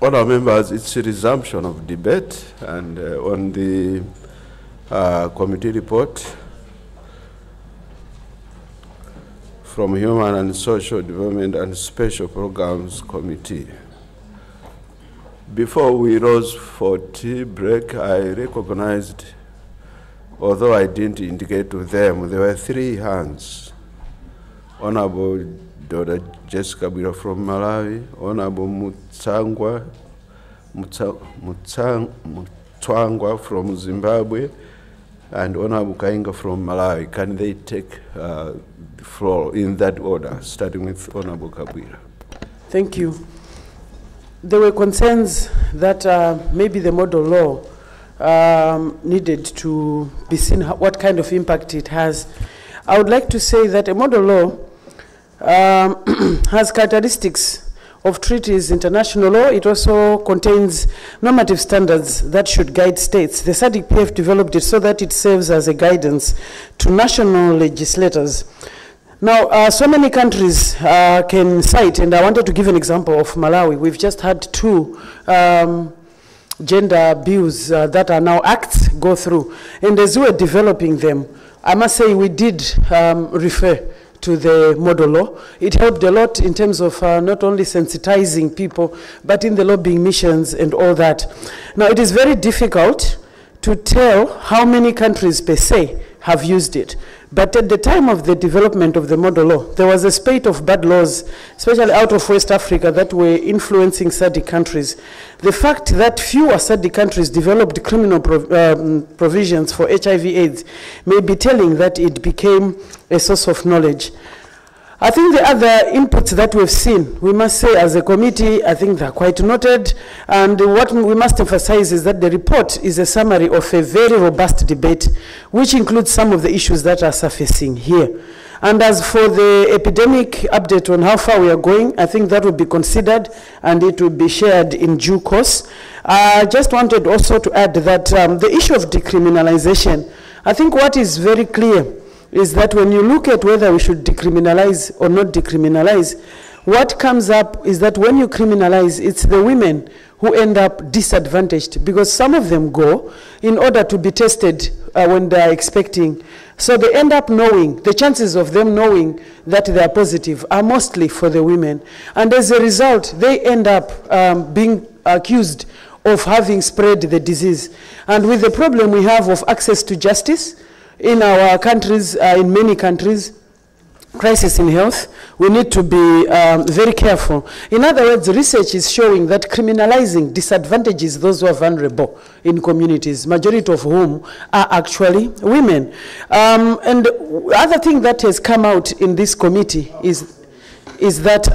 Honourable members, it's a resumption of debate, and on the committee report from Human and Social Development and Special Programs Committee. Before we rose for tea break, I recognized, although I didn't indicate to them, there were 3 hands. Honorable Dr. Jessica Bwira from Malawi, Honorable Mutwangwa from Zimbabwe, and Honorable Kainga from Malawi. Can they take the floor in that order, starting with Honorable Kabwira? Thank you. There were concerns that maybe the model law needed to be seen what kind of impact it has. I would like to say that a model law has characteristics of treaties, international law. It also contains normative standards that should guide states. The SADC-PF developed it so that it serves as a guidance to national legislators. Now, so many countries can cite, and I wanted to give an example of Malawi. We've just had 2 gender bills that are now acts go through. And as we were developing them, I must say we did refer to the model law. It helped a lot in terms of not only sensitizing people, but in the lobbying missions and all that. Now, it is very difficult to tell how many countries per se have used it. But at the time of the development of the model law, there was a spate of bad laws, especially out of West Africa, that were influencing SADC countries. The fact that fewer SADC countries developed criminal provisions for HIV/AIDS may be telling that it became a source of knowledge. I think the other inputs that we've seen, we must say as a committee, I think they're quite noted. And what we must emphasize is that the report is a summary of a very robust debate, which includes some of the issues that are surfacing here. And as for the epidemic update on how far we are going, I think that will be considered and it will be shared in due course. I just wanted also to add that the issue of decriminalization, I think what is very clear is that when you look at whether we should decriminalize or not decriminalize, what comes up is that when you criminalize, it's the women who end up disadvantaged because some of them go in order to be tested when they are expecting. So they end up knowing, the chances of them knowing that they are positive are mostly for the women. And as a result, they end up being accused of having spread the disease. And with the problem we have of access to justice, in our countries, in many countries, crisis in health, we need to be very careful. In other words, research is showing that criminalizing disadvantages those who are vulnerable in communities, majority of whom are actually women. And the other thing that has come out in this committee is that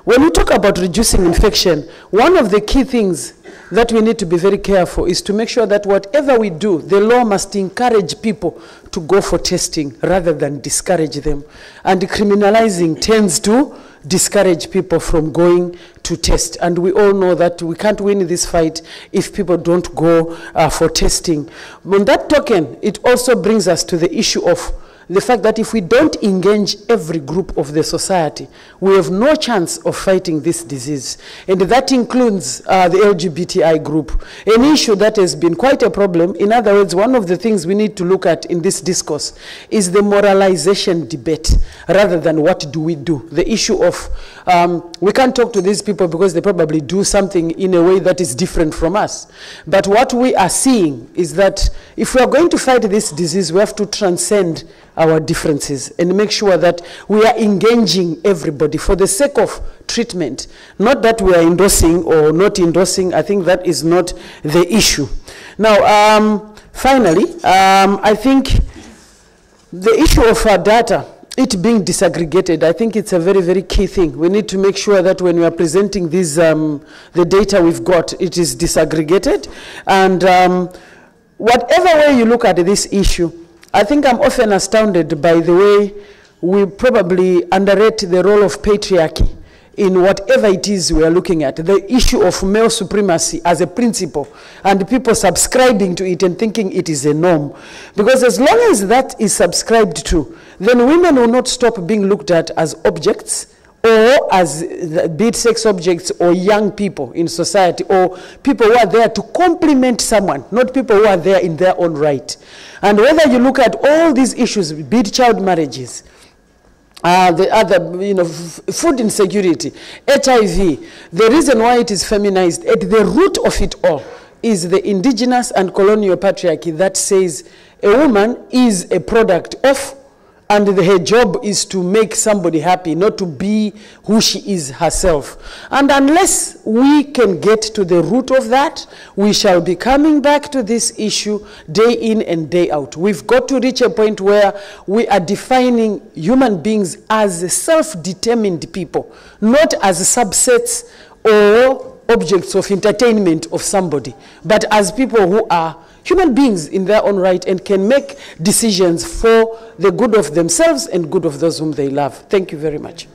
when we talk about reducing infection, one of the key things that we need to be very careful is to make sure that whatever we do, the law must encourage people to go for testing rather than discourage them. And criminalizing tends to discourage people from going to test. And we all know that we can't win this fight if people don't go for testing. On that token, it also brings us to the issue of the fact that if we don't engage every group of the society, we have no chance of fighting this disease. And that includes the LGBTI group, an issue that has been quite a problem. In other words, one of the things we need to look at in this discourse is the moralization debate rather than what do we do. The issue of we can't talk to these people because they probably do something in a way that is different from us. But what we are seeing is that if we are going to fight this disease, we have to transcend our differences and make sure that we are engaging everybody for the sake of treatment. Not that we are endorsing or not endorsing. I think that is not the issue. Now, finally, I think the issue of our data, it being disaggregated, I think it's a very, very key thing. We need to make sure that when we are presenting these, the data we've got, it is disaggregated. And whatever way you look at this issue, I think I'm often astounded by the way we probably underrate the role of patriarchy in whatever it is we are looking at. The issue of male supremacy as a principle and people subscribing to it and thinking it is a norm. Because as long as that is subscribed to, then women will not stop being looked at as objects or as be it sex objects or young people in society, or people who are there to complement someone, not people who are there in their own right. And whether you look at all these issues, be it child marriages, the other, food insecurity, HIV, the reason why it is feminized, at the root of it all is the indigenous and colonial patriarchy that says a woman is a product of, and her job is to make somebody happy, not to be who she is herself. And unless we can get to the root of that, we shall be coming back to this issue day in and day out. We've got to reach a point where we are defining human beings as self-determined people, not as subsets or objects of entertainment of somebody, but as people who are human beings in their own right and can make decisions for the good of themselves and good of those whom they love. Thank you very much.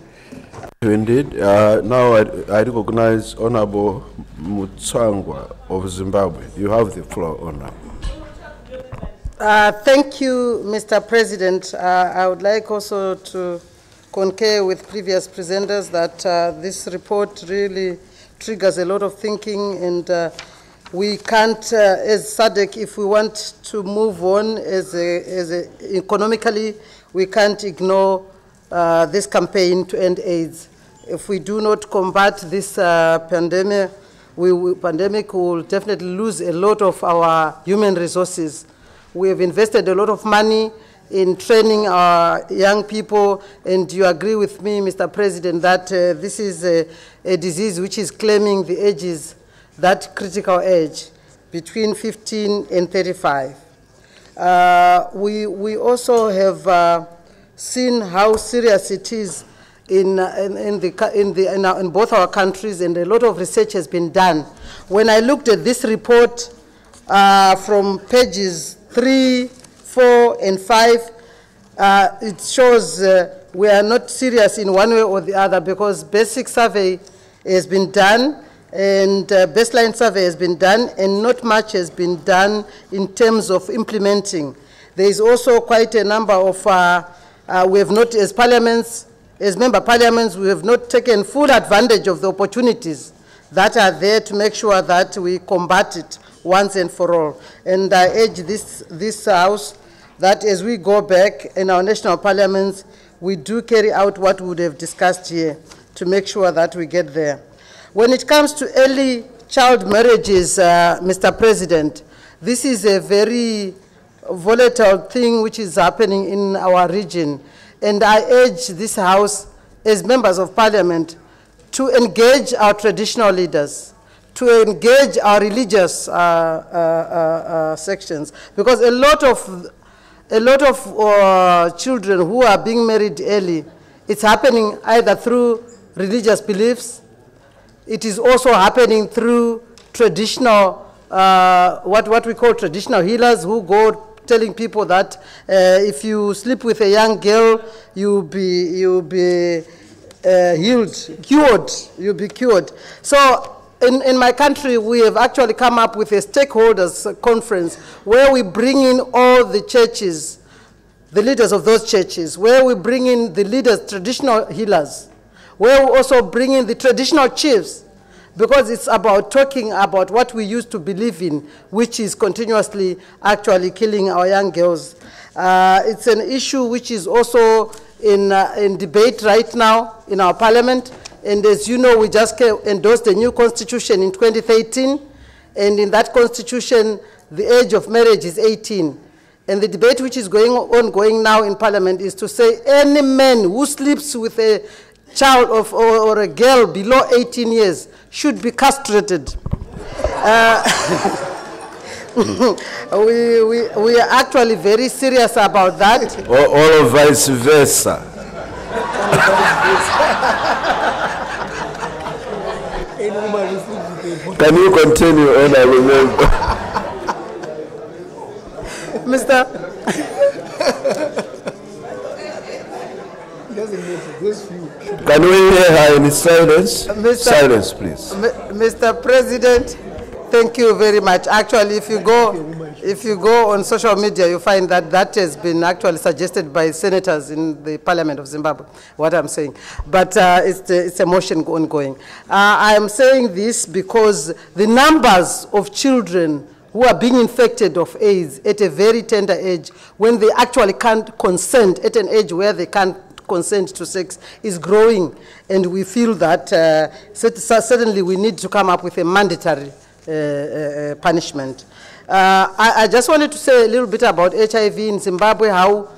Indeed. Now I recognize Honorable Mutsangwa of Zimbabwe. You have the floor, Honorable. Thank you, Mr. President. I would like also to concur with previous presenters that this report really triggers a lot of thinking, and we can't, as SADC, if we want to move on economically, we can't ignore this campaign to end AIDS. If we do not combat this pandemic, we will definitely lose a lot of our human resources. We have invested a lot of money in training our young people, and you agree with me, Mr. President, that this is a disease which is claiming the ages, that critical age, between 15 and 35. We also have seen how serious it is in both our countries, and a lot of research has been done. When I looked at this report from pages 3, 4, and 5, it shows we are not serious in one way or the other, because basic survey has been done, and baseline survey has been done, and not much has been done in terms of implementing. There is also quite a number of, we have not, as parliaments, as member parliaments, we have not taken full advantage of the opportunities that are there to make sure that we combat it once and for all. And I urge this House that as we go back in our national parliaments, we do carry out what we would have discussed here to make sure that we get there. When it comes to early child marriages, Mr. President, this is a very volatile thing which is happening in our region. And I urge this House, as members of Parliament, to engage our traditional leaders, to engage our religious sections, because a lot of children who are being married early, it's happening either through religious beliefs. It is also happening through traditional, what we call traditional healers, who go telling people that if you sleep with a young girl, you'll be cured. So in my country, we have actually come up with a stakeholders conference where we bring in all the churches, the leaders of those churches, where we bring in the leaders, traditional healers, where we also bring in the traditional chiefs, because it's about talking about what we used to believe in, which is continuously actually killing our young girls. It's an issue which is also in debate right now in our parliament. And as you know, we just endorsed a new constitution in 2013. And in that constitution, the age of marriage is 18. And the debate which is ongoing now in parliament is to say any man who sleeps with a child or a girl below 18 years should be castrated. We are actually very serious about that. Or vice versa. Can you continue, Honorable Member? Can we hear her in silence? Silence, please. Mr. President, thank you very much. Actually, if you go, If you go on social media, you find that that has been actually suggested by senators in the Parliament of Zimbabwe, what I'm saying. But it's a motion ongoing. I am saying this because the numbers of children who are being infected of AIDS at a very tender age, when they actually can't consent, at an age where they can't consent to sex, is growing. And we feel that certainly we need to come up with a mandatory punishment. I just wanted to say a little bit about HIV in Zimbabwe, how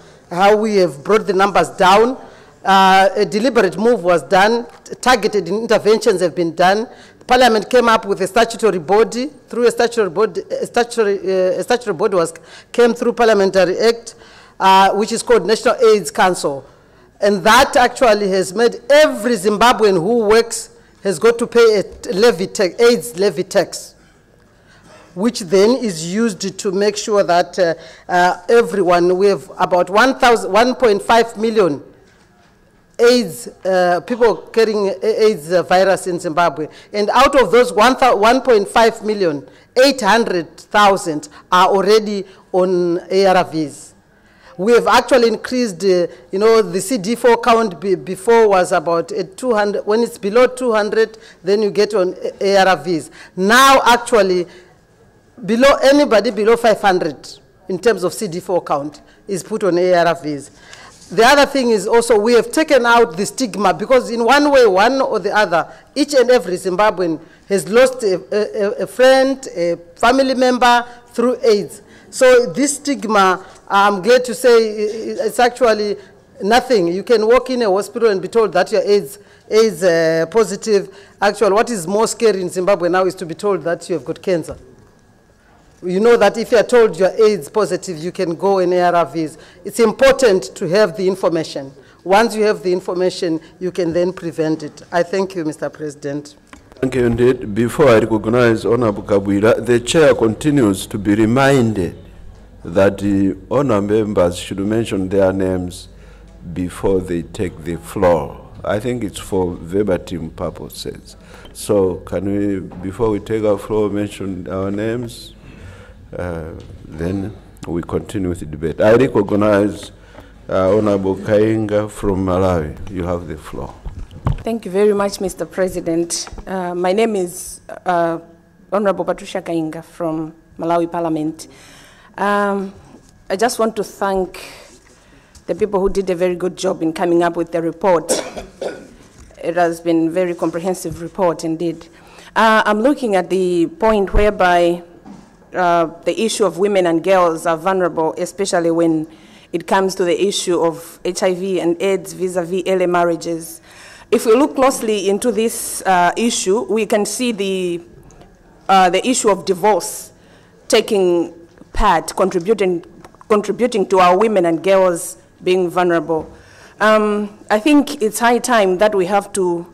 we have brought the numbers down. A deliberate move was done, targeted interventions have been done. Parliament came up with a statutory body, through a statutory body came through Parliamentary Act, which is called National AIDS Council. And that actually has made every Zimbabwean who works has got to pay a levy tax, AIDS levy tax, which then is used to make sure that everyone, we have about 1.5 million AIDS, people carrying AIDS virus in Zimbabwe. And out of those 1.5 million, 800,000 are already on ARVs. We have actually increased, you know, the CD4 count before was about 200. When it's below 200, then you get on ARVs. Now, actually, anybody below 500 in terms of CD4 count is put on ARVs. The other thing is also we have taken out the stigma, because in one way, one or the other, each and every Zimbabwean has lost a friend, a family member through AIDS. So this stigma, I'm glad to say, it's actually nothing. You can walk in a hospital and be told that you're AIDS positive. Actually, what is more scary in Zimbabwe now is to be told that you have got cancer. You know that if you're told you're AIDS positive, you can go in ARVs. It's important to have the information. Once you have the information, you can then prevent it. I thank you, Mr. President. Thank you indeed. Before I recognize Honorable Kabwira, the chair continues to be reminded that the honor members should mention their names before they take the floor. I think it's for verbatim purposes. So can we, before we take our floor, mention our names? Then we continue with the debate. I recognize Honorable Kainga from Malawi. You have the floor. Thank you very much, Mr. President. My name is Honorable Patricia Kainga from Malawi Parliament. I just want to thank the people who did a very good job in coming up with the report. It has been a very comprehensive report indeed. I'm looking at the point whereby the issue of women and girls are vulnerable, especially when it comes to the issue of HIV and AIDS vis-a-vis early marriages. If we look closely into this issue, we can see the issue of divorce taking part, contributing to our women and girls being vulnerable. I think it's high time that we have to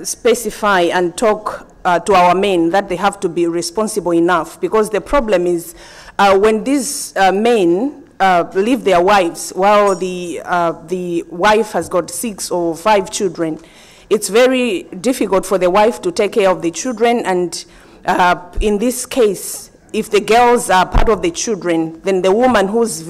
specify and talk to our men that they have to be responsible enough, because the problem is when these men leave their wives while the wife has got 6 or 5 children, it's very difficult for the wife to take care of the children. And in this case, if the girls are part of the children, then the woman who's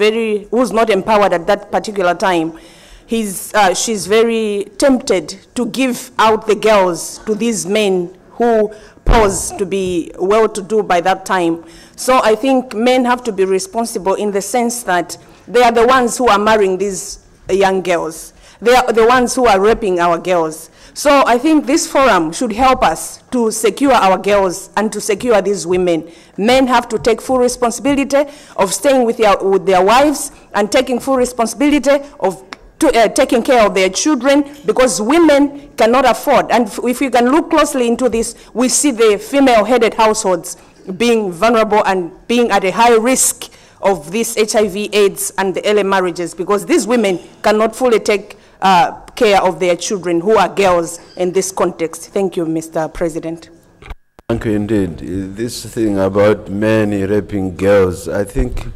not empowered at that particular time, she's very tempted to give out the girls to these men who pose to be well-to-do by that time. So I think men have to be responsible in the sense that they are the ones who are marrying these young girls. They are the ones who are raping our girls. So I think this forum should help us to secure our girls and to secure these women. Men have to take full responsibility of staying with their wives and taking full responsibility of taking care of their children, because women cannot afford. And if we can look closely into this, we see the female-headed households being vulnerable and being at a high risk of this HIV, AIDS, and the early marriages, because these women cannot fully take care of their children who are girls in this context. Thank you, Mr. President. Thank you indeed. This thing about men raping girls, I think,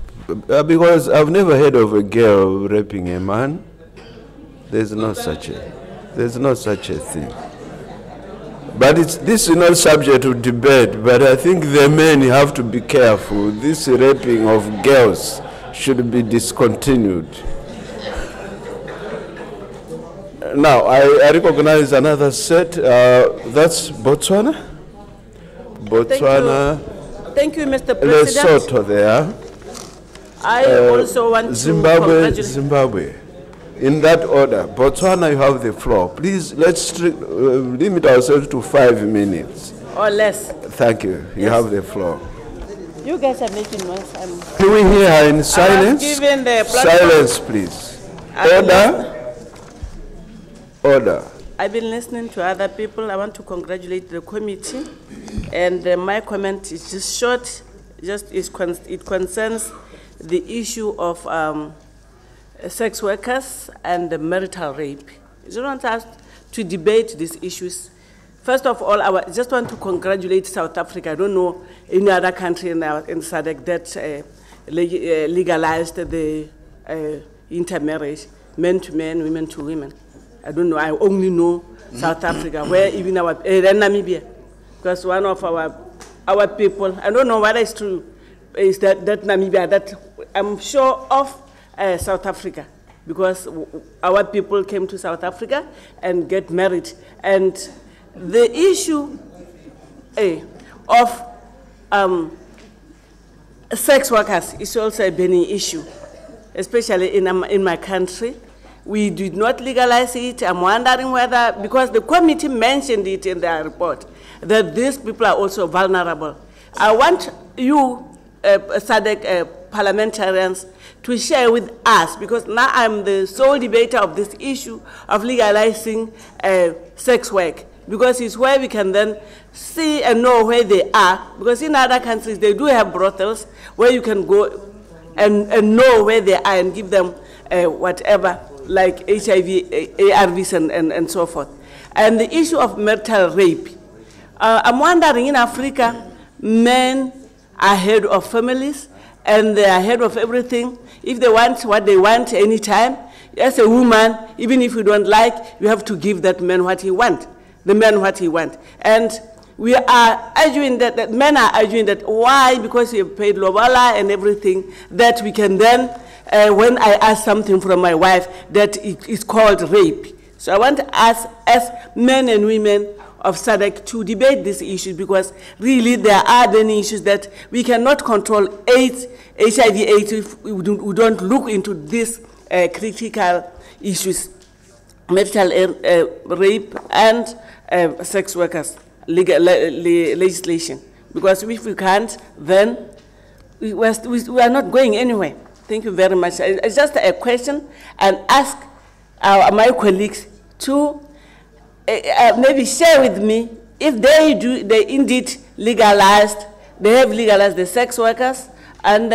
because I've never heard of a girl raping a man. There's no such a thing. But this is not subject to debate, but I think the men have to be careful. This raping of girls should be discontinued. Now, I recognize another set. That's Botswana. Botswana. Thank you, Mr. President. Lesotho there. I also want to Zimbabwe. In that order, Botswana, you have the floor. Please, let's limit ourselves to 5 minutes. Or less. Thank you. You have the floor. You guys are making noise. Can we hear her in silence? Given the Silence, please. Order. Order. I've been listening to other people. I want to congratulate the committee. And my comment is just short. It concerns the issue of sex workers and the marital rape. I just want us to debate these issues. First of all, I just want to congratulate South Africa. I don't know any other country in SADC that legalized the intermarriage, men to men, women to women. I don't know. I only know South Africa, where even our Namibia, because one of our people, I don't know whether it's true, is that Namibia, that I'm sure of South Africa, because our people came to South Africa and get married. And the issue of sex workers is also a burning issue, especially in my country. We did not legalize it. I'm wondering whether, because the committee mentioned it in their report, that these people are also vulnerable. I want you, SADC parliamentarians, to share with us, because now I'm the sole debater of this issue of legalizing sex work, because it's where we can then see and know where they are, because in other countries they do have brothels where you can go and know where they are and give them whatever, like HIV, ARVs and so forth. And the issue of marital rape, I'm wondering, in Africa, men are head of families and they are head of everything. If they want what they want anytime, as a woman, even if you don't like, you have to give that man what he wants, the man what he wants. And we are arguing that men are arguing that why, because we have paid lobola and everything, that we can then, when I ask something from my wife, that it is called rape. So I want us as men and women of SADC to debate these issues, because really there are many issues that we cannot control AIDS, HIV/AIDS if we don't look into these critical issues, marital rape and sex workers legislation. Because if we can't, then we are not going anywhere. Thank you very much. It's just a question, and ask my colleagues to maybe share with me if they indeed legalized, they have legalized the sex workers and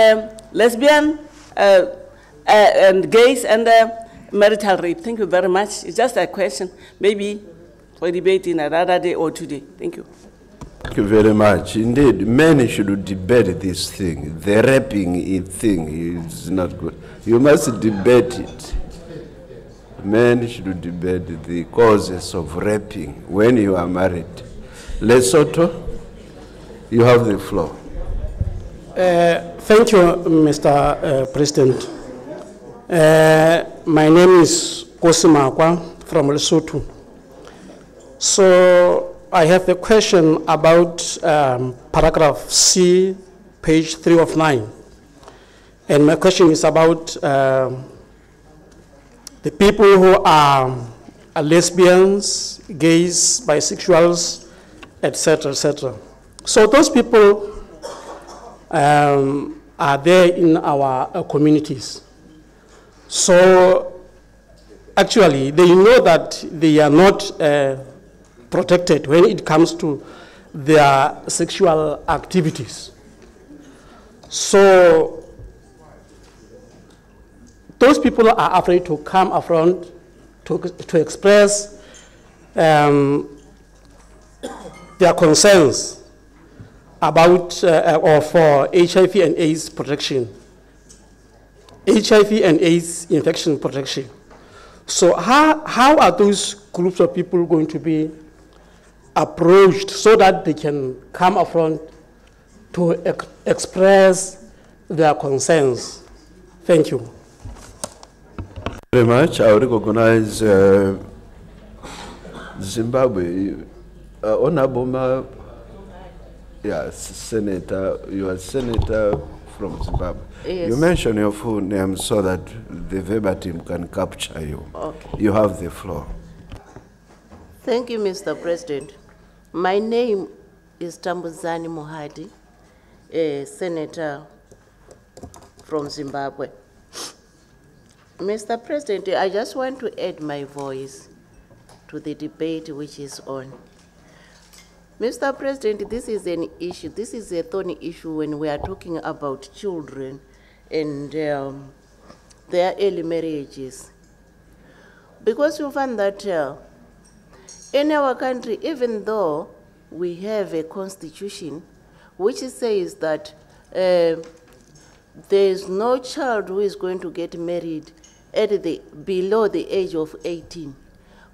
lesbian and gays and marital rape. Thank you very much. It's just a question, maybe for debate in another day or today. Thank you. Thank you very much. Indeed, men should debate this thing. The raping thing is not good. You must debate it. Men should debate the causes of raping when you are married. Lesotho, you have the floor. Thank you, Mr. President. My name is Kosimakwa from Lesotho. So I have a question about paragraph C, page 3 of 9. And my question is about the people who are lesbians, gays, bisexuals, etc., etc. So those people are there in our communities. So actually, they know that they are not protected when it comes to their sexual activities. So those people are afraid to come up front to express their concerns about or for HIV and AIDS protection, HIV and AIDS infection protection. So how are those groups of people going to be approached so that they can come up front to express their concerns. Thank you. Very much. I recognize Zimbabwe. Honorable, yes, Senator, you are Senator from Zimbabwe. Yes. You mention your full name so that the verbatim can capture you. Okay. You have the floor. Thank you, Mr. President. My name is Tambuzani Mohadi, a senator from Zimbabwe. Mr. President, I just want to add my voice to the debate which is on. Mr. President, this is an issue, this is a thorny issue when we are talking about children and their early marriages. Because you find that in our country, even though we have a constitution which says that there is no child who is going to get married at below the age of 18.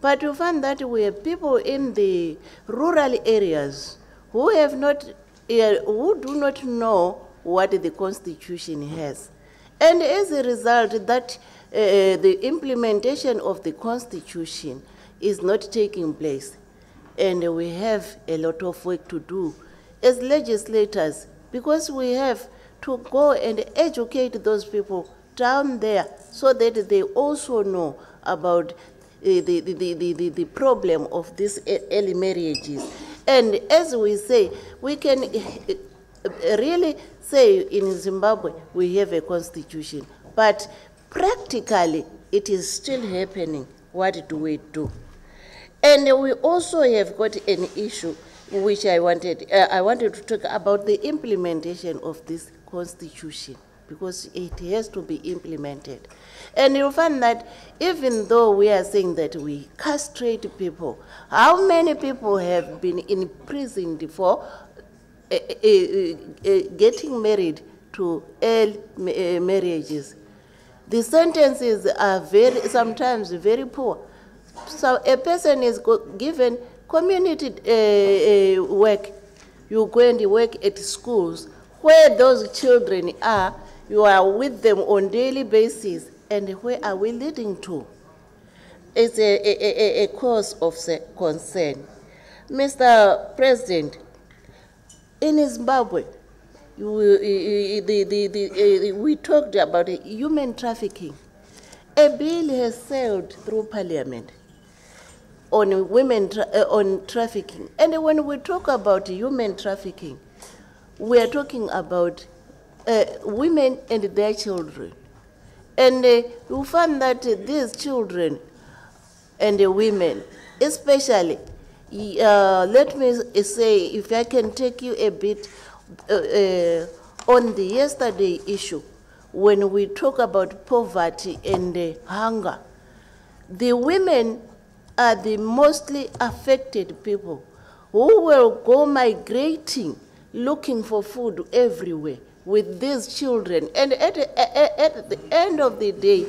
But you find that we have people in the rural areas who have not, who do not know what the constitution has. And as a result, that the implementation of the constitution is not taking place. And we have a lot of work to do as legislators, because we have to go and educate those people down there so that they also know about the problem of these early marriages. And as we say, we can really say in Zimbabwe we have a constitution, but practically it is still happening. What do we do? And we also have got an issue which I wanted to talk about, the implementation of this constitution, because it has to be implemented. And you'll find that even though we are saying that we castrate people, how many people have been imprisoned for getting married to early marriages? The sentences are sometimes very poor. So a person is given community work. You go and work at schools where those children are. You are with them on daily basis, and where are we leading to? It's a cause of concern. Mr. President, in Zimbabwe, we talked about human trafficking. A bill has sailed through Parliament on women on trafficking. And when we talk about human trafficking, we are talking about women and their children. And you find that these children and the women, especially, let me say, if I can take you a bit on the yesterday issue, when we talk about poverty and hunger, the women are the mostly affected people who will go migrating, looking for food everywhere with these children. And at the end of the day,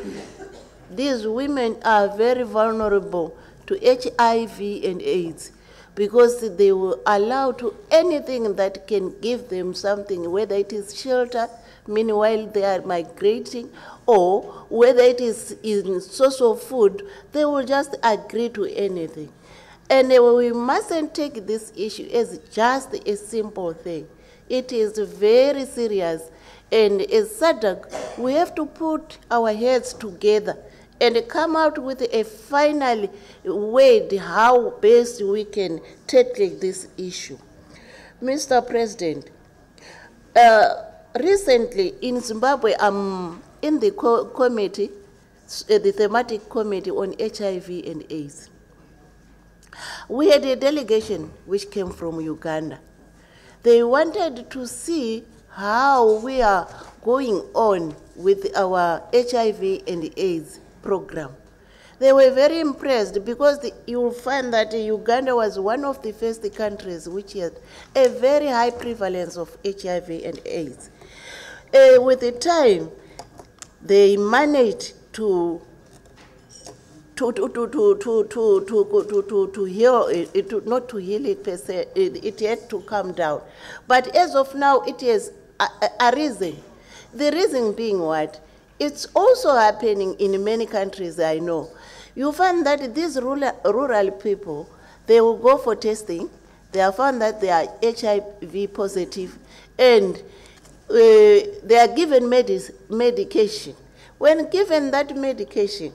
these women are very vulnerable to HIV and AIDS, because they will allow to anything that can give them something, whether it is shelter, meanwhile they are migrating, or whether it is in source of food, they will just agree to anything. And we mustn't take this issue as just a simple thing. It is very serious, and as SADC, we have to put our heads together and come out with a final way how best we can tackle this issue. Mr. President, recently in Zimbabwe, I'm in the committee, the thematic committee on HIV and AIDS. We had a delegation which came from Uganda. They wanted to see how we are going on with our HIV and AIDS program. They were very impressed, because you will find that Uganda was one of the first countries which had a very high prevalence of HIV and AIDS. With the time, they managed to heal it, not to heal it per se, it had to come down. But as of now, it has arisen. The reason being what? It's also happening in many countries I know. You find that these rural people, they will go for testing, they have found that they are HIV positive, and they are given medication. When given that medication,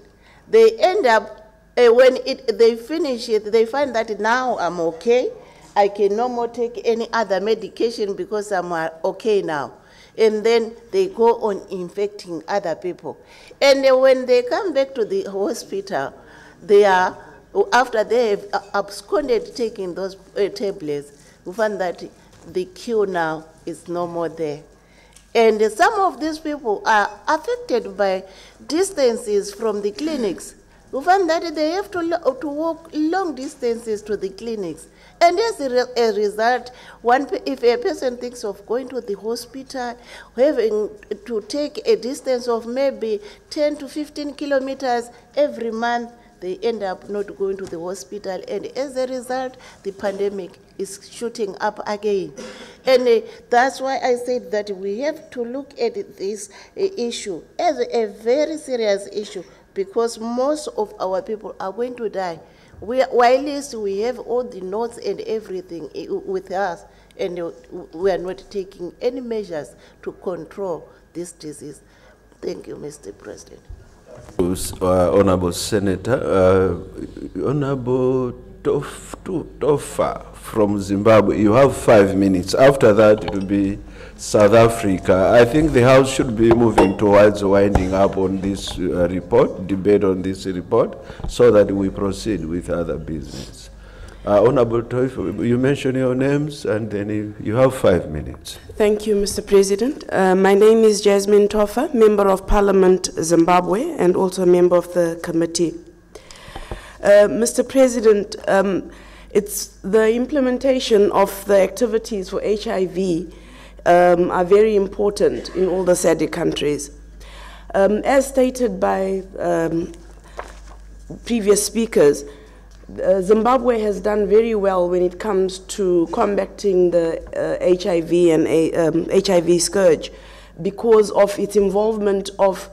they end up, when they finish it, they find that now I'm okay, I can no more take any other medication because I'm okay now. And then they go on infecting other people. And when they come back to the hospital, they are, after they have absconded taking those tablets, we find that the cure now is no more there. And some of these people are affected by distances from the clinics. We find that they have to walk long distances to the clinics. And as a result, if a person thinks of going to the hospital, having to take a distance of maybe 10 to 15 kilometers every month, they end up not going to the hospital. And as a result, the pandemic is shooting up again. And that's why I said that we have to look at this issue as a very serious issue, because most of our people are going to die. While we have all the notes and everything with us, and we are not taking any measures to control this disease. Thank you, Mr. President. Honorable Senator, Honorable Tofa from Zimbabwe, you have 5 minutes. After that, it will be South Africa. I think the House should be moving towards winding up on this debate on this report, so that we proceed with other business. Honorable Tofa, you mention your names, and then you have 5 minutes. Thank you, Mr. President. My name is Jasmine Tofa, Member of Parliament, Zimbabwe, and also a member of the committee. Mr. President, it's the implementation of the activities for HIV are very important in all the SADC countries. As stated by previous speakers, Zimbabwe has done very well when it comes to combating the HIV and HIV scourge because of its involvement of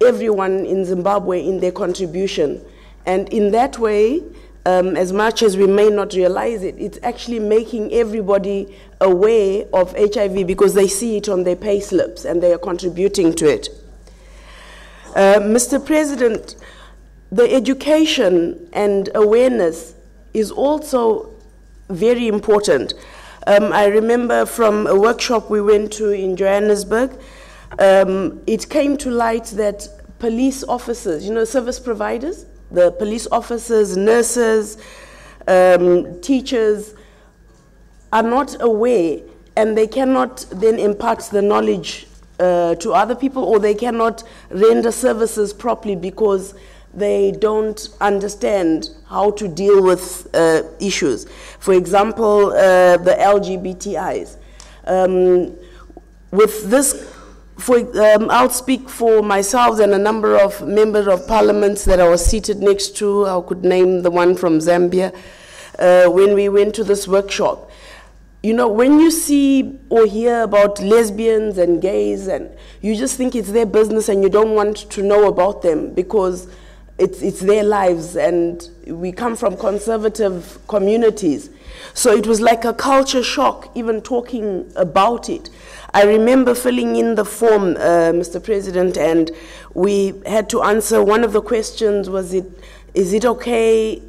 everyone in Zimbabwe in their contribution. And in that way, as much as we may not realize it, it's actually making everybody aware of HIV because they see it on their pay slips and they are contributing to it. Mr. President, the education and awareness is also very important. I remember from a workshop we went to in Johannesburg, it came to light that police officers, service providers, the police officers, nurses, teachers are not aware, and they cannot then impart the knowledge to other people, or they cannot render services properly because they don't understand how to deal with issues. For example, the LGBTIs. With this, I'll speak for myself and a number of members of parliaments that I was seated next to. I could name the one from Zambia when we went to this workshop. When you see or hear about lesbians and gays, and you just think it's their business and you don't want to know about them because it's their lives, and we come from conservative communities. So it was like a culture shock even talking about it. I remember filling in the form, Mr. President, and we had to answer one of the questions, is it okay,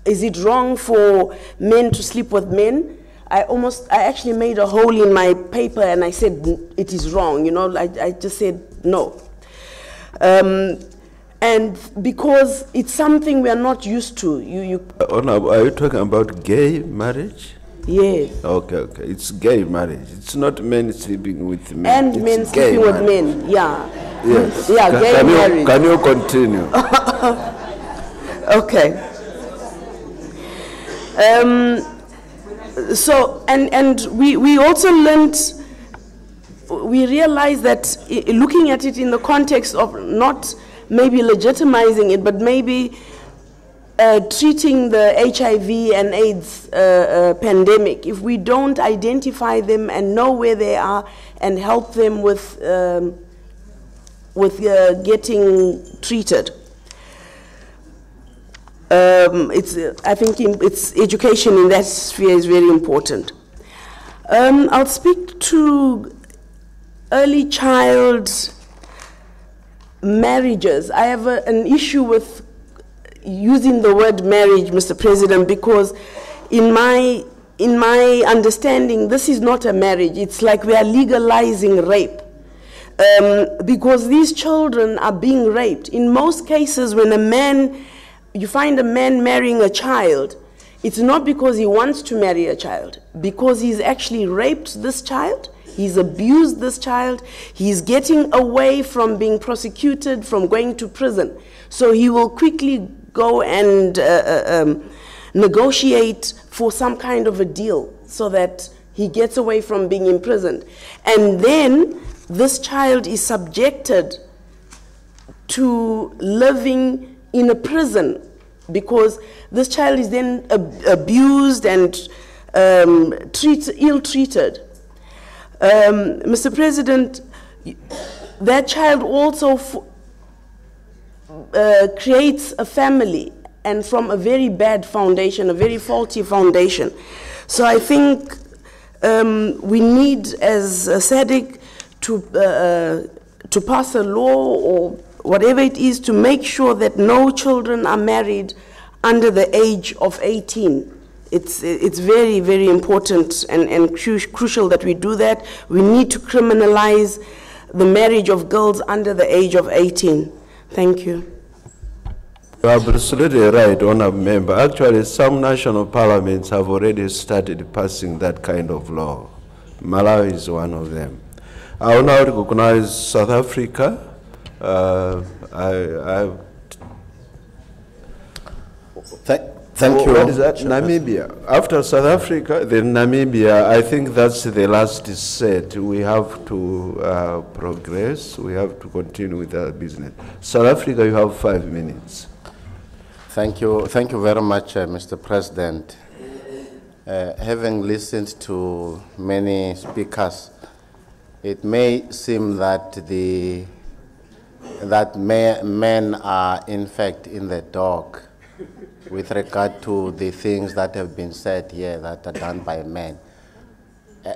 is it wrong for men to sleep with men? I actually made a hole in my paper and I said it is wrong, I just said no. And because it's something we are not used to. Are you talking about gay marriage? Yes. Okay. It's gay marriage. It's not men sleeping with men. And men sleeping with men, yeah. Yes. Yeah, gay marriage. Can you continue? Okay. So, and we also learned, we realized that looking at it in the context of not maybe legitimizing it, but maybe treating the HIV and AIDS pandemic, if we don't identify them and know where they are and help them with getting treated, I think it's education in that sphere is very important. I'll speak to early child marriages. I have an issue with using the word marriage, Mr. President, because in my understanding, this is not a marriage. It's like we are legalizing rape. Because these children are being raped. In most cases, when you find a man marrying a child, it's not because he wants to marry a child, because he's actually raped this child, he's abused this child, he's getting away from being prosecuted, from going to prison. So he will quickly go and negotiate for some kind of a deal so that he gets away from being imprisoned. And then this child is subjected to living in a prison, because this child is then abused and ill-treated. Mr. President, that child also creates a family, and from a very bad foundation, a very faulty foundation. So I think we need, as SADC, to pass a law or whatever it is to make sure that no children are married under the age of 18. It's very, very important and crucial that we do that. We need to criminalize the marriage of girls under the age of 18. Thank you. You are absolutely right, Honourable Member. Actually, some national parliaments have already started passing that kind of law. Malawi is one of them. I will now recognize South Africa. Thank you. What is that? Namibia. After South Africa, then Namibia, I think that's the last set. We have to progress. We have to continue with our business. South Africa, you have 5 minutes. Thank you very much, Mr. President. Having listened to many speakers, it may seem that men are in fact in the dark with regard to the things that have been said here that are done by men.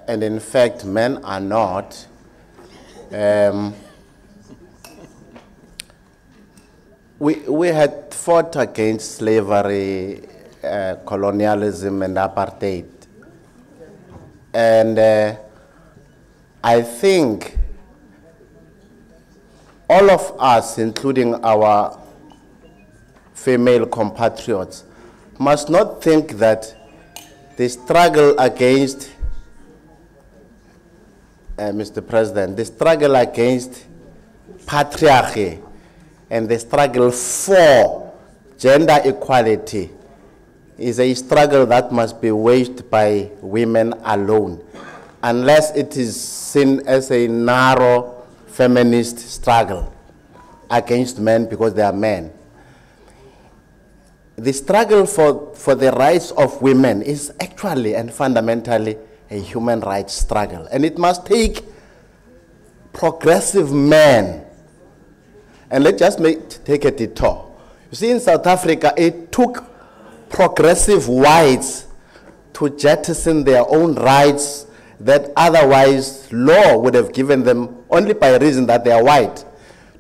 And in fact, men are not. We had fought against slavery, colonialism, and apartheid. And I think all of us, including our female compatriots, must not think that the struggle against, Mr. President, the struggle against patriarchy and the struggle for gender equality is a struggle that must be waged by women alone, unless it is seen as a narrow feminist struggle against men because they are men. The struggle for the rights of women is actually and fundamentally a human rights struggle, and it must take progressive men. And let's just take a detour. You see, in South Africa, it took progressive whites to jettison their own rights that otherwise law would have given them only by reason that they are white,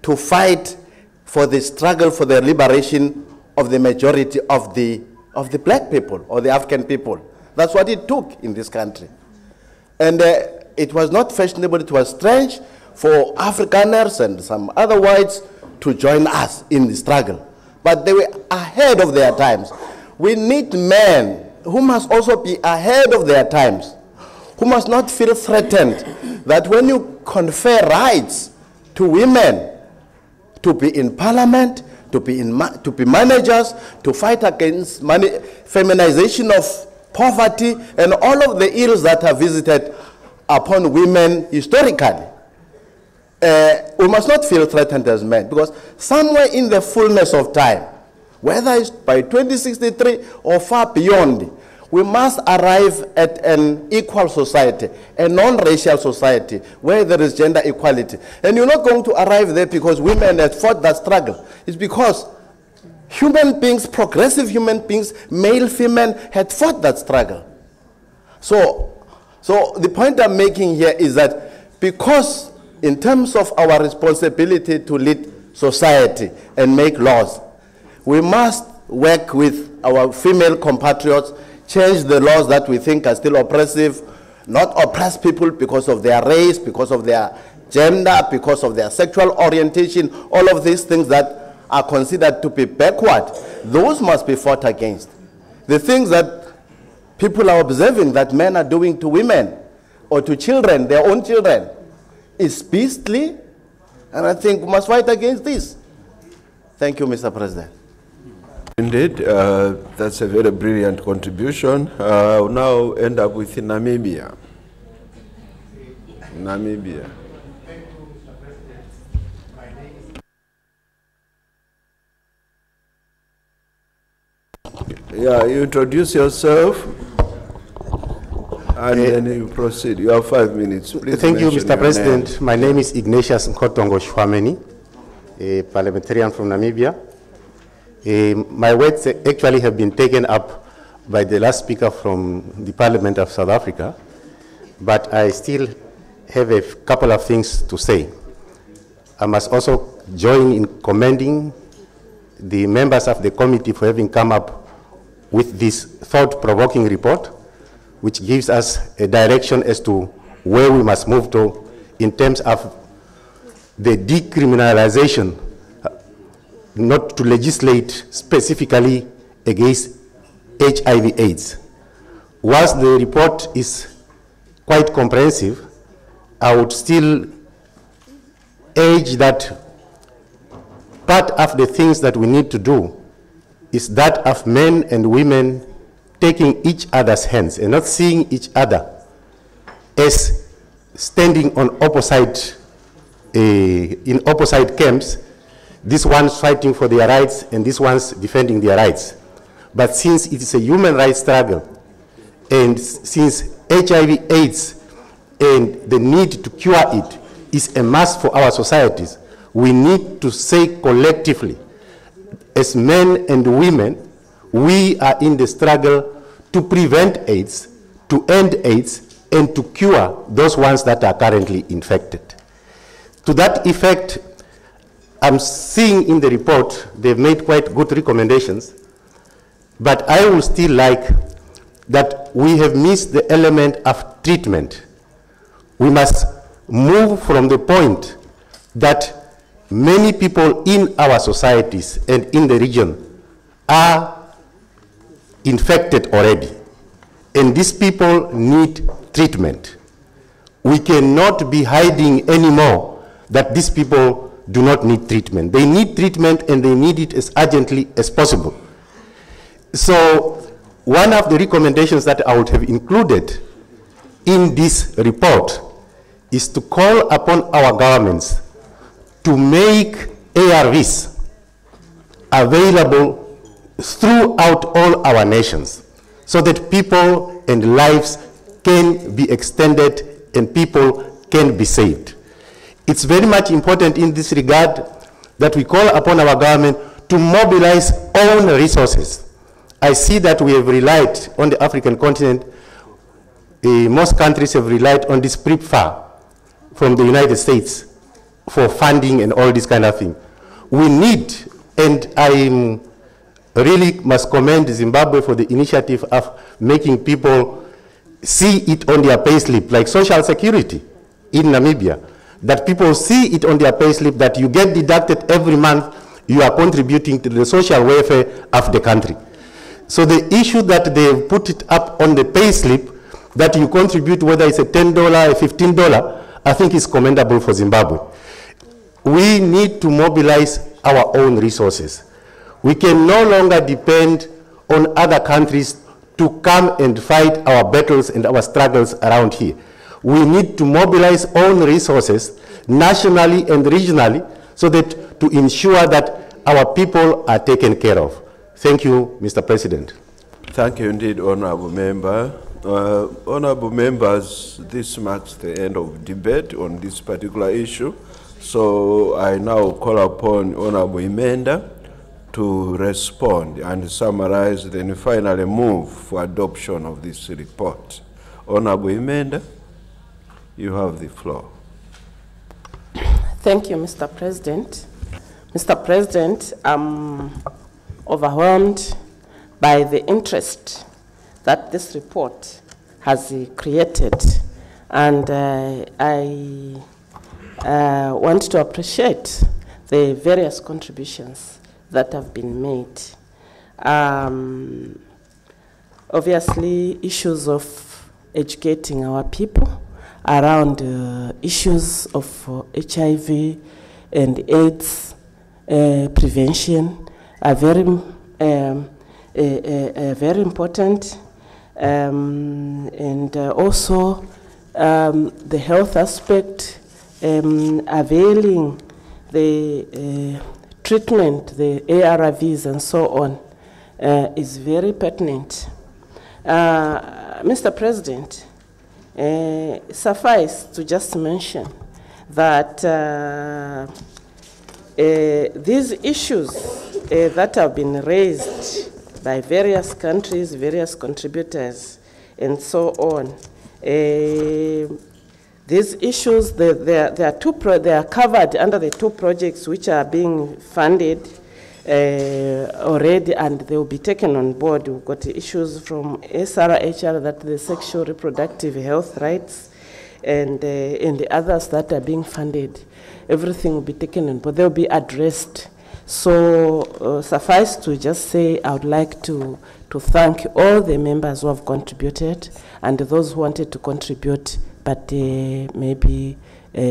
to fight for the struggle for the liberation of the majority of the black people or the African people. That's what it took in this country. And it was not fashionable, it was strange for Afrikaners and some other whites to join us in the struggle. But they were ahead of their times. We need men who must also be ahead of their times, who must not feel threatened that when you confer rights to women to be in parliament, to be managers, to fight against feminization of poverty and all of the ills that are visited upon women historically. We must not feel threatened as men, because somewhere in the fullness of time, whether it's by 2063 or far beyond, we must arrive at an equal society, a non-racial society, where there is gender equality. And you're not going to arrive there because women have fought that struggle. It's because human beings, progressive human beings, male, female, had fought that struggle. So the point I'm making here is that because in terms of our responsibility to lead society and make laws, we must work with our female compatriots, change the laws that we think are still oppressive, not oppress people because of their race, because of their gender, because of their sexual orientation, all of these things that are considered to be backward, those must be fought against. The things that people are observing that men are doing to women or to children, their own children, is beastly, and I think we must fight against this. Thank you, Mr. President. Indeed, that's a very brilliant contribution. We'll now end up with Namibia. Namibia. Yeah, you introduce yourself and then you proceed. You have 5 minutes. Please. Thank you, Mr. President. My name is Ignatius Nkotongo Shwameni, a parliamentarian from Namibia. My words actually have been taken up by the last speaker from the Parliament of South Africa, but I still have a couple of things to say. I must also join in commending the members of the committee for having come up with this thought-provoking report, which gives us a direction as to where we must move to in terms of the decriminalization, not to legislate specifically against HIV/AIDS. Whilst the report is quite comprehensive, I would still urge that part of the things that we need to do is that of men and women taking each other's hands and not seeing each other as standing on opposite, in opposite camps, this one's fighting for their rights and this one's defending their rights. But since it is a human rights struggle, and since HIV/AIDS and the need to cure it is a must for our societies, we need to say collectively, as men and women, we are in the struggle to prevent AIDS, to end AIDS, and to cure those ones that are currently infected. To that effect, I'm seeing in the report, they've made quite good recommendations, but I would still like that we have missed the element of treatment. We must move from the point that many people in our societies and in the region are infected already, and these people need treatment. We cannot be hiding anymore that these people do not need treatment. They need treatment and they need it as urgently as possible. So one of the recommendations that I would have included in this report is to call upon our governments to make ARVs available throughout all our nations so that people and lives can be extended and people can be saved. It's very much important in this regard that we call upon our government to mobilize own resources. I see that we have relied on the African continent. Most countries have relied on this PRIPFA from the United States for funding and all this kind of thing. We need, and I really must commend Zimbabwe for the initiative of making people see it on their payslip, like Social Security in Namibia, that people see it on their payslip, that you get deducted every month, you are contributing to the social welfare of the country. So the issue that they put it up on the payslip, that you contribute, whether it's a $10 or $15, I think is commendable for Zimbabwe. We need to mobilize our own resources. We can no longer depend on other countries to come and fight our battles and our struggles around here. We need to mobilize own resources nationally and regionally so that to ensure that our people are taken care of. Thank you, Mr. President. Thank you indeed, Honourable Member. Honourable Members, this marks the end of debate on this particular issue. So I now call upon Honourable Imenda to respond and summarize, then finally move for adoption of this report. Honourable Imenda, you have the floor. Thank you, Mr. President. Mr. President, I'm overwhelmed by the interest that this report has created, and I want to appreciate the various contributions that have been made. Obviously, issues of educating our people around issues of HIV and AIDS prevention are very important, and also the health aspect, availing the treatment, the ARVs and so on, is very pertinent. Mr. President, suffice to just mention that these issues that have been raised by various countries, various contributors, and so on, these issues, they are covered under the 2 projects which are being funded already, and they will be taken on board. We've got issues from SRHR, that the sexual reproductive health rights, and the others that are being funded. Everything will be taken on board. They will be addressed. So suffice to just say, I would like to thank all the members who have contributed, and those who wanted to contribute but maybe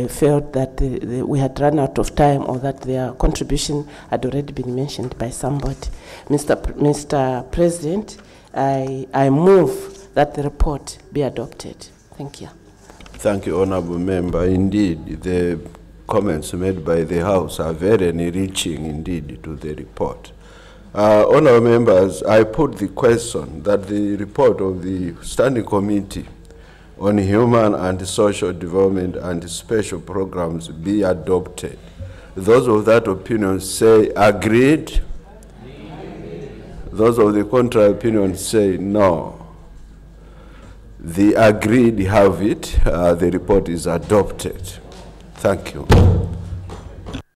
felt that we had run out of time, or that their contribution had already been mentioned by somebody. Mr. President, I move that the report be adopted. Thank you. Thank you, Honourable Member. Indeed, the comments made by the House are very enriching indeed to the report. Honourable Members, I put the question that the report of the Standing Committee on Human and Social Development and Special Programs be adopted. Those of that opinion say agreed. Those of the contrary opinion say no. The agreed have it. The report is adopted. Thank you.